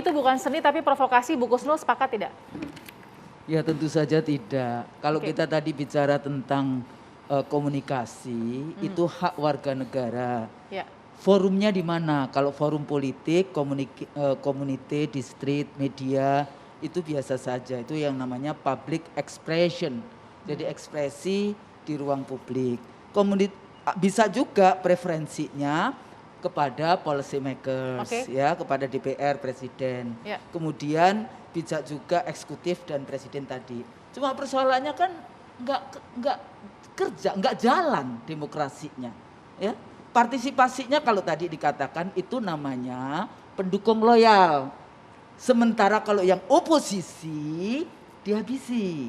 Ideologi itu bukan seni tapi provokasi, Bu Kusnul sepakat tidak? Ya tentu saja tidak. Kalau Oke. kita tadi bicara tentang komunikasi, itu hak warga negara. Ya. Forumnya di mana? Kalau forum politik, community, distrik, media, itu biasa saja. Itu yang namanya public expression. Jadi ekspresi di ruang publik. Bisa juga preferensinya kepada policy makers, ya, kepada DPR, presiden. Ya. Kemudian bisa juga eksekutif dan presiden tadi. Cuma persoalannya kan nggak kerja, nggak jalan demokrasinya, ya. Partisipasinya kalau tadi dikatakan itu namanya pendukung loyal. Sementara kalau yang oposisi dihabisi.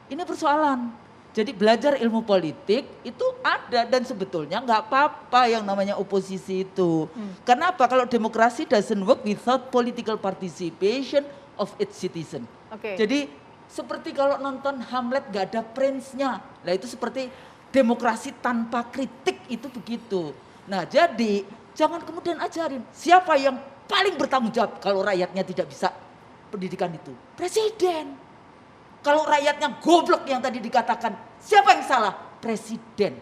Ini persoalan. Jadi belajar ilmu politik itu ada dan sebetulnya nggak apa-apa yang namanya oposisi itu. Kenapa? Kalau demokrasi doesn't work without political participation of its citizen. Jadi seperti kalau nonton Hamlet gak ada prince-nya. Nah itu seperti demokrasi tanpa kritik itu begitu. Nah jadi jangan kemudian ajarin siapa yang paling bertanggung jawab kalau rakyatnya tidak bisa pendidikan itu. Presiden. Kalau rakyatnya goblok yang tadi dikatakan, siapa yang salah? Presiden.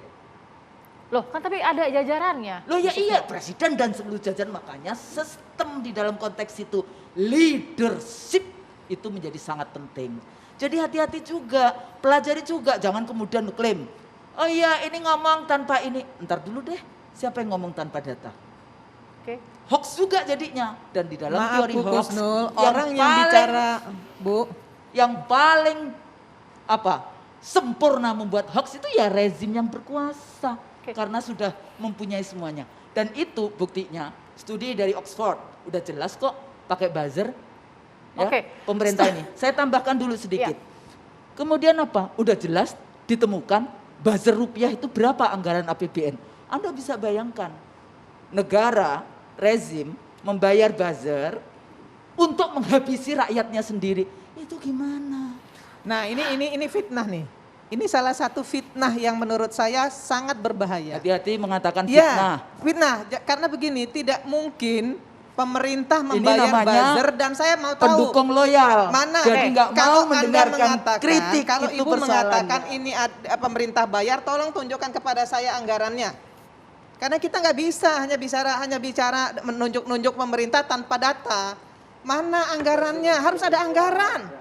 Loh kan tapi ada jajarannya. Loh ya iya, presiden dan seluruh jajaran, makanya sistem di dalam konteks itu leadership itu menjadi sangat penting. Jadi hati-hati juga, pelajari juga, jangan kemudian klaim, oh iya ini ngomong tanpa ini, entar dulu deh, siapa yang ngomong tanpa data? Hoax juga jadinya, dan di dalam teori hoax, orang yang bicara, Bu, yang paling sempurna membuat hoax itu ya rezim yang berkuasa, karena sudah mempunyai semuanya. Dan itu buktinya, studi dari Oxford, udah jelas kok pakai buzzer. Ya, pemerintah ini. Saya tambahkan dulu sedikit. Kemudian udah jelas ditemukan buzzer rupiah itu berapa anggaran APBN. Anda bisa bayangkan negara, rezim membayar buzzer untuk menghabisi rakyatnya sendiri. Itu gimana? Nah ini fitnah nih. Ini salah satu fitnah yang menurut saya sangat berbahaya. Hati-hati mengatakan fitnah. Ya, fitnah. Karena begini, tidak mungkin pemerintah membayar buzzer dan saya mau tahu pendukung loyal. Mana? Jadi nggak mau mendengarkan kritik. Kalau itu Ibu mengatakan ini pemerintah bayar, tolong tunjukkan kepada saya anggarannya. Karena kita nggak bisa hanya bicara menunjuk pemerintah tanpa data. Mana anggarannya? Harus ada anggaran.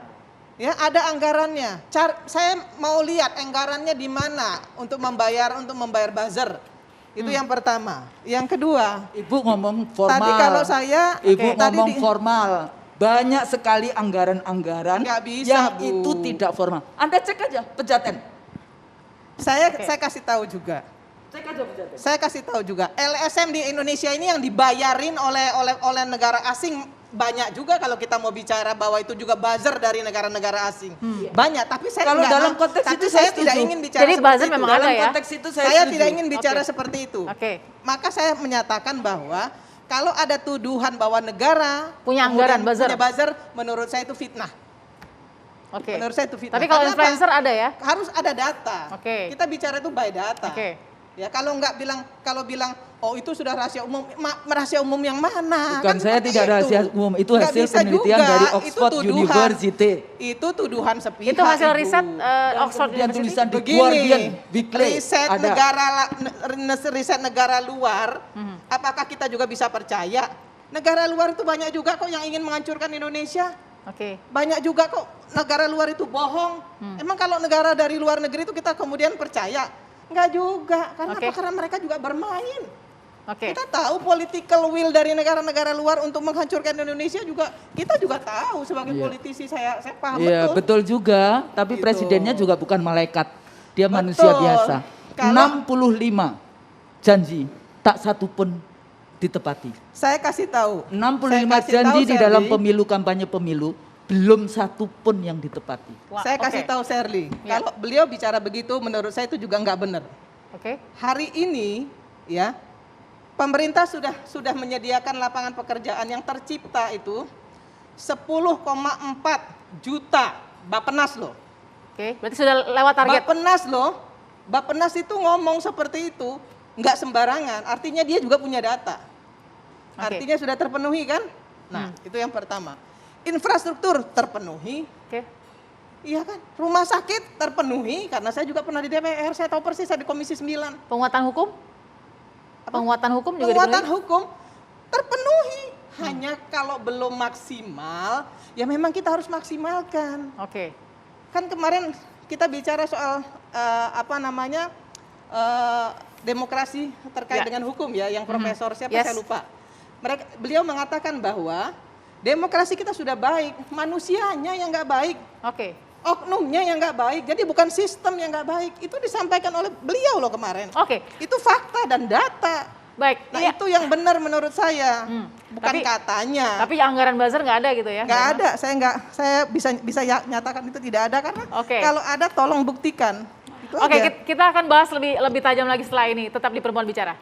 Ya, ada anggarannya. Saya mau lihat anggarannya di mana untuk membayar buzzer. Itu yang pertama. Yang kedua, Ibu ngomong formal. Tadi kalau saya, Ibu ngomong formal. Banyak sekali anggaran-anggaran yang Bu. itu tidak formal. Anda cek aja Pejaten. Saya kasih tahu juga. Cek aja Pejaten. Saya kasih tahu juga. LSM di Indonesia ini yang dibayarin oleh negara asing banyak juga kalau kita mau bicara bahwa itu juga buzzer dari negara-negara asing. Banyak, tapi saya kalau dalam konteks itu saya tidak ingin bicara. Jadi buzzer memang ada ya. Konteks itu saya tidak ingin bicara seperti itu. Maka saya menyatakan bahwa kalau ada tuduhan bahwa negara punya anggaran buzzer, menurut saya itu fitnah. Menurut saya itu fitnah. Tapi kalau influencer ada ya? Harus ada data. Kita bicara itu by data. Ya kalau bilang oh itu sudah rahasia umum, rahasia umum yang mana? Bukan, saya tidak rahasia umum, itu hasil penelitian dari Oxford University. Itu tuduhan sepihak. Itu hasil riset Oxford University. Tulisan di Begini, Guardian Weekly. Riset negara luar, apakah kita juga bisa percaya? Negara luar itu banyak juga kok yang ingin menghancurkan Indonesia. Banyak juga kok negara luar itu bohong. Emang kalau negara dari luar negeri itu kita kemudian percaya? Enggak juga, karena mereka juga bermain. Kita tahu political will dari negara-negara luar untuk menghancurkan Indonesia juga, kita juga tahu sebagai politisi, saya paham betul. Iya betul juga, tapi presidennya juga bukan malaikat, dia manusia biasa. 65 janji, tak satu pun ditepati. Saya kasih tahu. 65 janji di dalam pemilu, kampanye pemilu, belum satu pun yang ditepati. Saya kasih tahu Sherly, kalau beliau bicara begitu menurut saya itu juga nggak benar. Hari ini ya pemerintah sudah menyediakan lapangan pekerjaan yang tercipta itu 10,4 juta Bappenas loh. Berarti sudah lewat target. Bappenas itu ngomong seperti itu nggak sembarangan, artinya dia juga punya data. Artinya sudah terpenuhi kan? Nah, itu yang pertama. Infrastruktur terpenuhi. Oke. Iya kan? Rumah sakit terpenuhi, karena saya juga pernah di DPR, saya tahu persis, saya di Komisi 9. Penguatan hukum? Penguatan hukum juga Penguatan dipenuhi? hukum terpenuhi. Hanya kalau belum maksimal, ya memang kita harus maksimalkan. Oke. Kan kemarin kita bicara soal demokrasi terkait dengan hukum ya, yang profesor siapa saya lupa. Beliau mengatakan bahwa demokrasi kita sudah baik, manusianya yang nggak baik. Oke. Oknumnya yang nggak baik, jadi bukan sistem yang nggak baik. Itu disampaikan oleh beliau loh kemarin. Oke. Itu fakta dan data. Baik. Nah itu yang benar menurut saya, bukan Tapi- katanya. Tapi anggaran buzzer nggak ada gitu ya? Nggak ada, saya bisa nyatakan itu tidak ada, karena Oke. kalau ada tolong buktikan. Itu Oke, aja. kita akan bahas lebih tajam lagi setelah ini. Tetap di Perempuan Bicara.